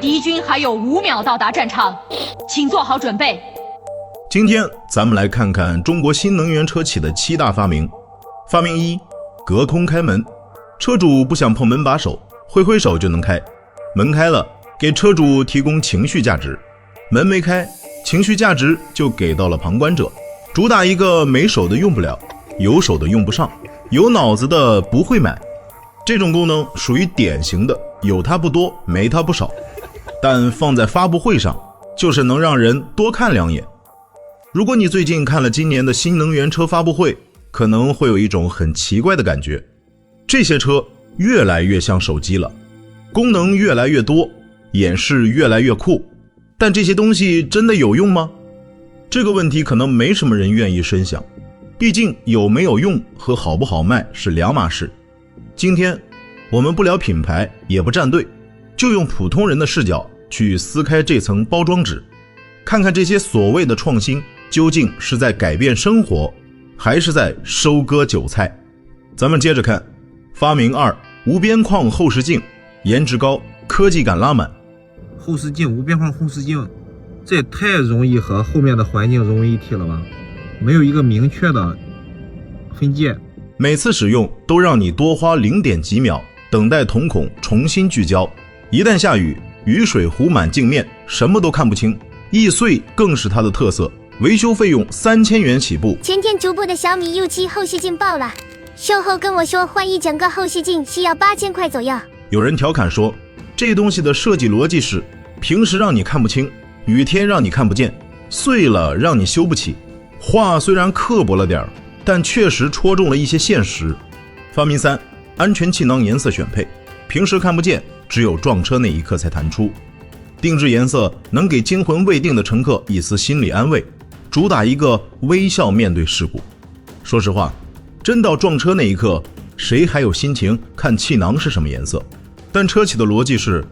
敌军还有5秒到达战场，请做好准备。今天咱们来看看中国新能源车企的7大发明。发明1：隔空开门。车主不想碰门把手，挥挥手就能开。门开了，给车主提供情绪价值；门没开，情绪价值就给到了旁观者。主打一个没手的用不了，有手的用不上，有脑子的不会买。这种功能属于典型的有它不多，没它不少，但放在发布会上，就是能让人多看2眼。如果你最近看了今年的新能源车发布会，可能会有一种很奇怪的感觉，这些车越来越像手机了，功能越来越多，演示越来越酷，但这些东西真的有用吗？这个问题可能没什么人愿意深想，毕竟有没有用和好不好卖是2码事。今天我们不聊品牌，也不站队，就用普通人的视角去撕开这层包装纸，看看这些所谓的创新究竟是在改变生活，还是在收割韭菜。咱们接着看发明2：无边框后视镜，颜值高，科技感拉满。后视镜，无边框后视镜，这也太容易和后面的环境融为一体了吧？没有一个明确的分界，每次使用都让你多花0.几秒等待瞳孔重新聚焦，一旦下雨，雨水糊满镜面，什么都看不清，易碎更是它的特色。维修费用3000元起步。前天逐步的小米 U7 后视镜爆了，售后跟我说换一整个后视镜需要8000块左右。有人调侃说，这东西的设计逻辑是平时让你看不清，雨天让你看不见，碎了让你修不起。话虽然刻薄了点，但确实戳中了一些现实。发明3：安全气囊颜色选配，平时看不见，只有撞车那一刻才弹出。定制颜色能给惊魂未定的乘客一丝心理安慰，主打一个微笑面对事故。说实话，真到撞车那一刻，谁还有心情看气囊是什么颜色？但车企的逻辑是，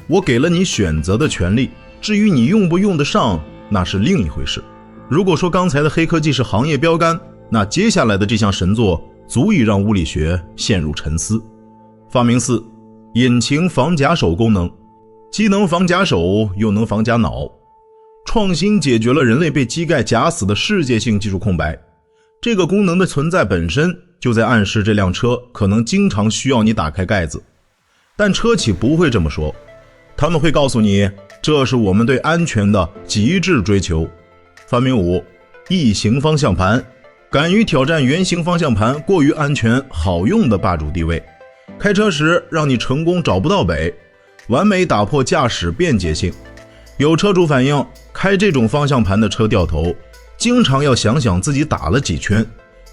我给了你选择的权利，至于你用不用得上，那是另一回事。如果说刚才的黑科技是行业标杆，那接下来的这项神作足以让物理学陷入沉思。发明4：引擎防假手功能，既能防假手，又能防假脑。创新解决了人类被机盖夹死的世界性技术空白。这个功能的存在本身就在暗示这辆车可能经常需要你打开盖子，但车企不会这么说，他们会告诉你，这是我们对安全的极致追求。发明5：异形方向盘，敢于挑战圆形方向盘过于安全好用的霸主地位，开车时让你成功找不到北，完美打破驾驶便捷性。有车主反映，开这种方向盘的车掉头，经常要想想自己打了几圈，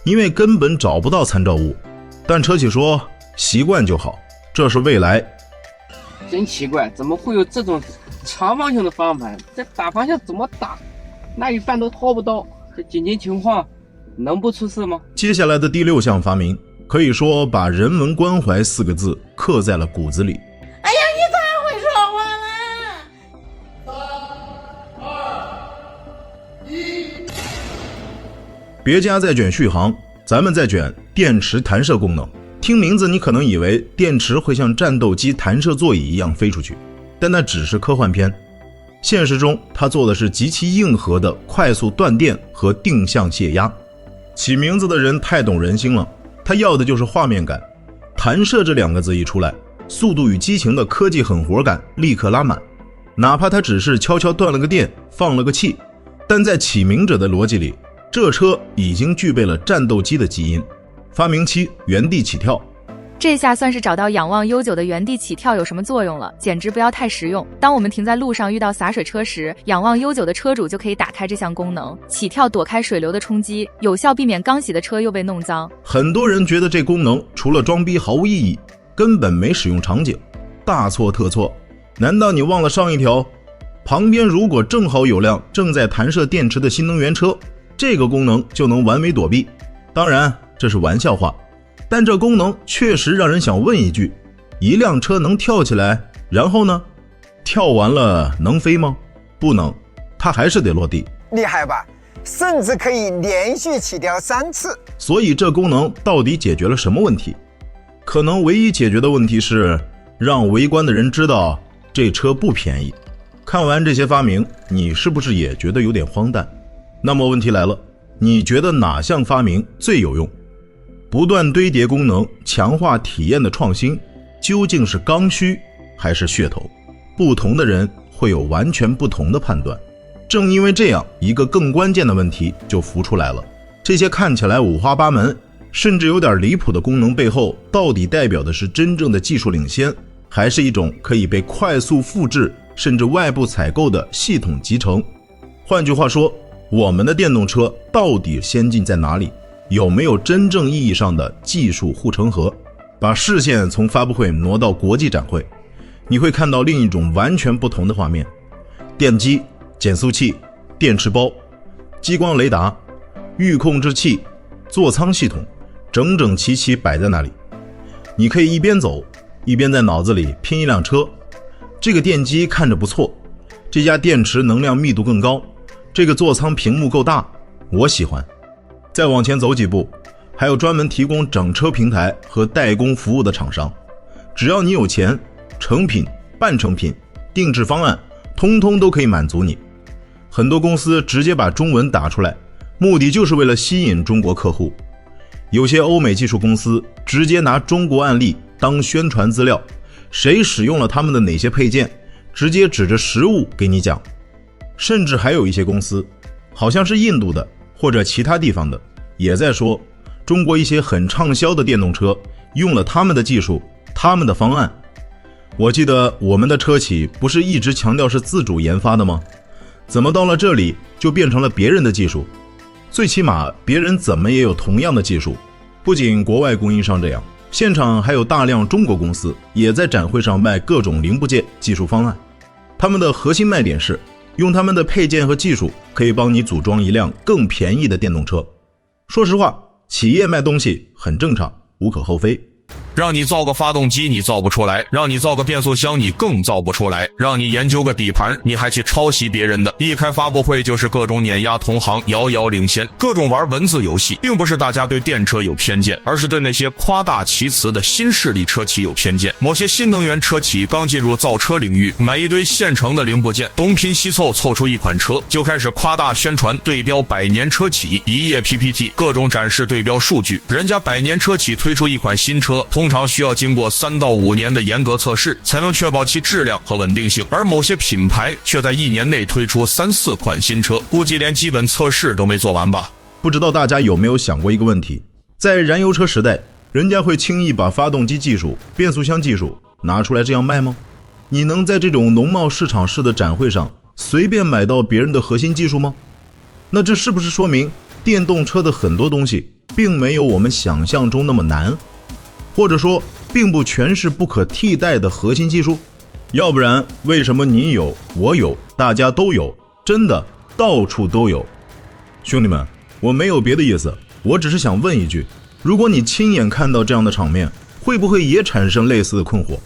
因为根本找不到参照物。但车企说习惯就好，这是未来。真奇怪，怎么会有这种长方形的方向盘？这打方向怎么打？那一半都掏不到，这紧急情况能不出事吗？接下来的第6项发明，可以说把人文关怀4个字刻在了骨子里。哎呀，你太会说话了！3、2、1。别家在卷续航，咱们在卷电池弹射功能。听名字你可能以为电池会像战斗机弹射座椅一样飞出去，但那只是科幻片。现实中它做的是极其硬核的快速断电和定向泄压。起名字的人太懂人心了，他要的就是画面感。弹射这2个字一出来，速度与激情的科技狠活感立刻拉满。哪怕它只是悄悄断了个电，放了个气，但在起名者的逻辑里，这车已经具备了战斗机的基因。发明7：原地起跳。这下算是找到仰望悠久的原地起跳有什么作用了，简直不要太实用。当我们停在路上遇到洒水车时，仰望悠久的车主就可以打开这项功能，起跳躲开水流的冲击，有效避免刚洗的车又被弄脏。很多人觉得这功能除了装逼毫无意义，根本没使用场景，大错特错。难道你忘了上一条？旁边如果正好有辆正在弹射电池的新能源车，这个功能就能完美躲避。当然这是玩笑话，但这功能确实让人想问一句，一辆车能跳起来，然后呢？跳完了能飞吗？不能，它还是得落地。厉害吧？甚至可以连续起跳3次。所以这功能到底解决了什么问题？可能唯一解决的问题是让围观的人知道这车不便宜。看完这些发明，你是不是也觉得有点荒诞？那么问题来了，你觉得哪项发明最有用？不断堆叠功能、强化体验的创新，究竟是刚需还是噱头？不同的人会有完全不同的判断。正因为这样，一个更关键的问题就浮出来了：这些看起来五花八门，甚至有点离谱的功能背后，到底代表的是真正的技术领先，还是一种可以被快速复制甚至外部采购的系统集成？换句话说，我们的电动车到底先进在哪里？有没有真正意义上的技术护城河？把视线从发布会挪到国际展会，你会看到另一种完全不同的画面：电机、减速器、电池包、激光雷达、预控制器、座舱系统，整整齐齐摆在那里。你可以一边走一边在脑子里拼一辆车。这个电机看着不错，这家电池能量密度更高，这个座舱屏幕够大，我喜欢。再往前走几步，还有专门提供整车平台和代工服务的厂商。只要你有钱，成品、半成品、定制方案通通都可以满足你。很多公司直接把中文打出来，目的就是为了吸引中国客户。有些欧美技术公司直接拿中国案例当宣传资料，谁使用了他们的哪些配件，直接指着实物给你讲。甚至还有一些公司，好像是印度的或者其他地方的，也在说中国一些很畅销的电动车用了他们的技术、他们的方案。我记得我们的车企不是一直强调是自主研发的吗？怎么到了这里就变成了别人的技术？最起码别人怎么也有同样的技术。不仅国外供应商这样，现场还有大量中国公司也在展会上卖各种零部件、技术方案。他们的核心卖点是用他们的配件和技术可以帮你组装一辆更便宜的电动车。说实话，企业卖东西很正常，无可厚非。让你造个发动机你造不出来，让你造个变速箱你更造不出来，让你研究个底盘你还去抄袭别人的。一开发布会就是各种碾压同行，遥遥领先，各种玩文字游戏。并不是大家对电车有偏见，而是对那些夸大其词的新势力车企有偏见。某些新能源车企刚进入造车领域，买一堆现成的零部件，东拼西凑凑出一款车，就开始夸大宣传对标百年车企，一页 PPT 各种展示对标数据。人家百年车企推出一款新车，通常需要经过3到5年的严格测试，才能确保其质量和稳定性，而某些品牌却在1年内推出3、4款新车，估计连基本测试都没做完吧。不知道大家有没有想过一个问题，在燃油车时代，人家会轻易把发动机技术、变速箱技术拿出来这样卖吗？你能在这种农贸市场式的展会上随便买到别人的核心技术吗？那这是不是说明电动车的很多东西并没有我们想象中那么难？或者说并不全是不可替代的核心技术？要不然为什么你有我有大家都有，真的到处都有？兄弟们，我没有别的意思，我只是想问一句，如果你亲眼看到这样的场面，会不会也产生类似的困惑？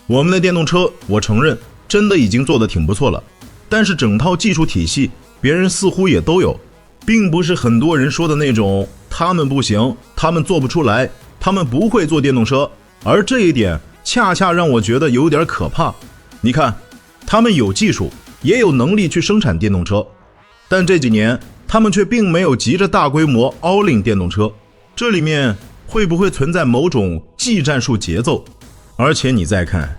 我们的电动车，我承认真的已经做得挺不错了，但是整套技术体系别人似乎也都有，并不是很多人说的那种他们不行，他们做不出来，他们不会做电动车，而这一点恰恰让我觉得有点可怕。你看，他们有技术，也有能力去生产电动车，但这几年他们却并没有急着大规模 all in 电动车，这里面会不会存在某种技战术节奏？而且你再看，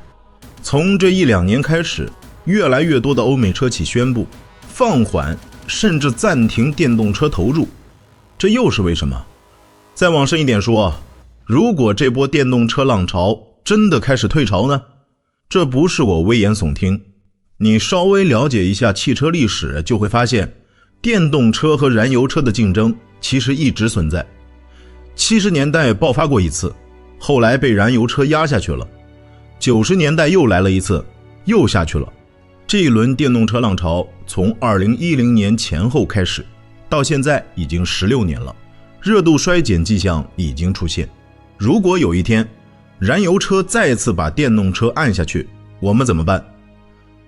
从这1-2年开始，越来越多的欧美车企宣布放缓甚至暂停电动车投入，这又是为什么？再往深一点说，如果这波电动车浪潮真的开始退潮呢？这不是我危言耸听，你稍微了解一下汽车历史，就会发现电动车和燃油车的竞争其实一直存在。70年代爆发过一次，后来被燃油车压下去了。90年代又来了一次，又下去了。这一轮电动车浪潮从2010年前后开始，到现在已经16年了，热度衰减迹象已经出现。如果有一天燃油车再次把电动车按下去，我们怎么办？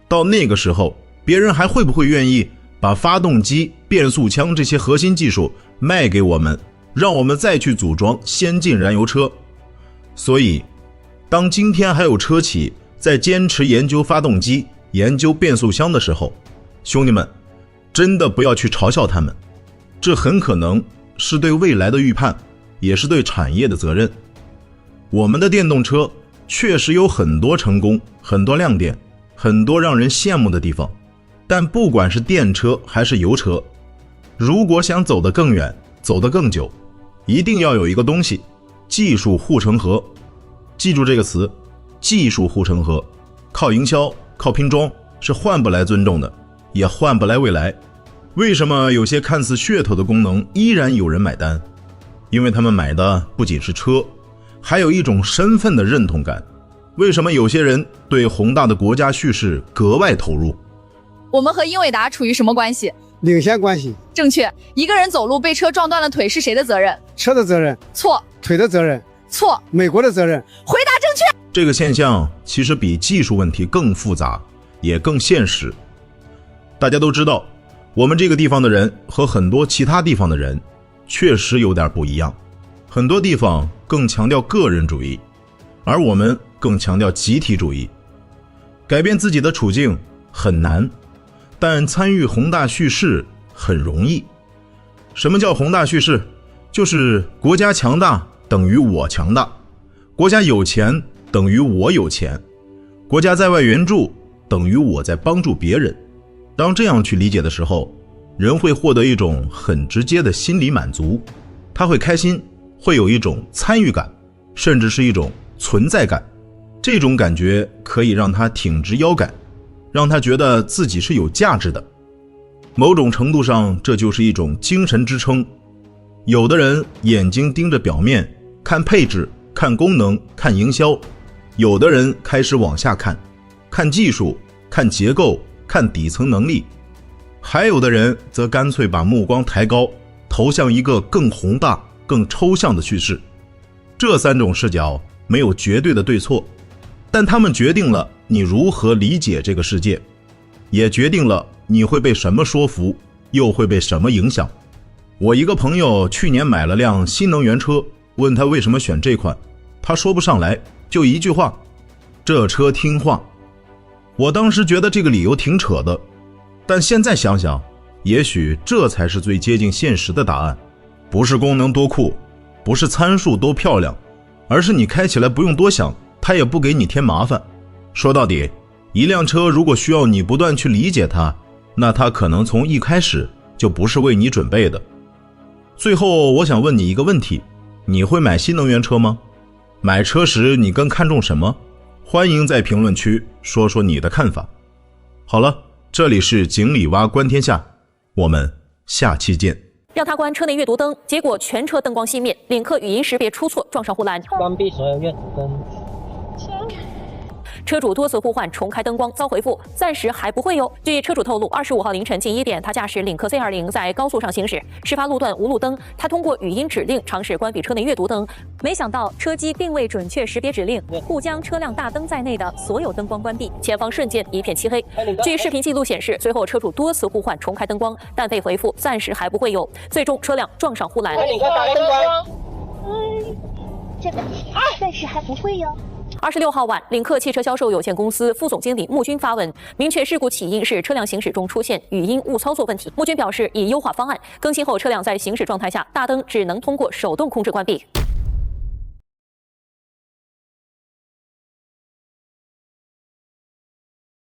到那个时候，别人还会不会愿意把发动机、变速枪这些核心技术卖给我们，让我们再去组装先进燃油车？所以当今天还有车企在坚持研究发动机、研究变速箱的时候，兄弟们，真的不要去嘲笑他们，这很可能是对未来的预判，也是对产业的责任。我们的电动车确实有很多成功，很多亮点，很多让人羡慕的地方，但不管是电车还是油车，如果想走得更远，走得更久，一定要有一个东西，技术护城河。记住这个词，技术护城河，靠营销，靠拼装是换不来尊重的，也换不来未来。为什么有些看似噱头的功能依然有人买单？因为他们买的不仅是车，还有一种身份的认同感。为什么有些人对宏大的国家叙事格外投入？我们和英伟达处于什么关系？领先关系。正确。一个人走路被车撞断了腿是谁的责任？车的责任。错。腿的责任。错。美国的责任。回答正确。这个现象其实比技术问题更复杂，也更现实。大家都知道，我们这个地方的人和很多其他地方的人确实有点不一样，很多地方更强调个人主义，而我们更强调集体主义。改变自己的处境很难，但参与宏大叙事很容易。什么叫宏大叙事？就是国家强大等于我强大，国家有钱等于我有钱，国家在外援助等于我在帮助别人。当这样去理解的时候，人会获得一种很直接的心理满足，他会开心，会有一种参与感，甚至是一种存在感。这种感觉可以让他挺直腰杆，让他觉得自己是有价值的。某种程度上，这就是一种精神支撑。有的人眼睛盯着表面，看配置，看功能，看营销；有的人开始往下看，看技术，看结构，看底层能力；还有的人则干脆把目光抬高，投向一个更宏大、更抽象的叙事。这三种视角没有绝对的对错，但他们决定了你如何理解这个世界，也决定了你会被什么说服，又会被什么影响。我一个朋友去年买了辆新能源车，问他为什么选这款，他说不上来，就一句话：这车听话。我当时觉得这个理由挺扯的，但现在想想，也许这才是最接近现实的答案。不是功能多酷，不是参数多漂亮，而是你开起来不用多想，它也不给你添麻烦。说到底，一辆车如果需要你不断去理解它，那它可能从一开始就不是为你准备的。最后我想问你一个问题，你会买新能源车吗？买车时你更看重什么？欢迎在评论区说说你的看法。好了，这里是井里蛙观天下，我们下期见。让他关车内阅读灯，结果全车灯光熄灭，领克语音识别出错，撞上护栏。关闭所有阅读灯。车主多次呼唤重开灯光，遭回复暂时还不会哟。据车主透露，25号凌晨近1点，他驾驶领克 C20 在高速上行驶，事发路段无路灯，他通过语音指令尝试关闭车内阅读灯，没想到车机并未准确识别指令，故将车辆大灯在内的所有灯光关闭，前方瞬间一片漆黑。据视频记录显示，随后车主多次呼唤重开灯光，但被回复暂时还不会有，最终车辆撞上护栏。领克打开灯光。这个暂时还不会哟。26号晚，领克汽车销售有限公司副总经理穆军发文，明确事故起因是车辆行驶中出现语音误操作问题。穆军表示，已优化方案，更新后车辆在行驶状态下，大灯只能通过手动控制关闭。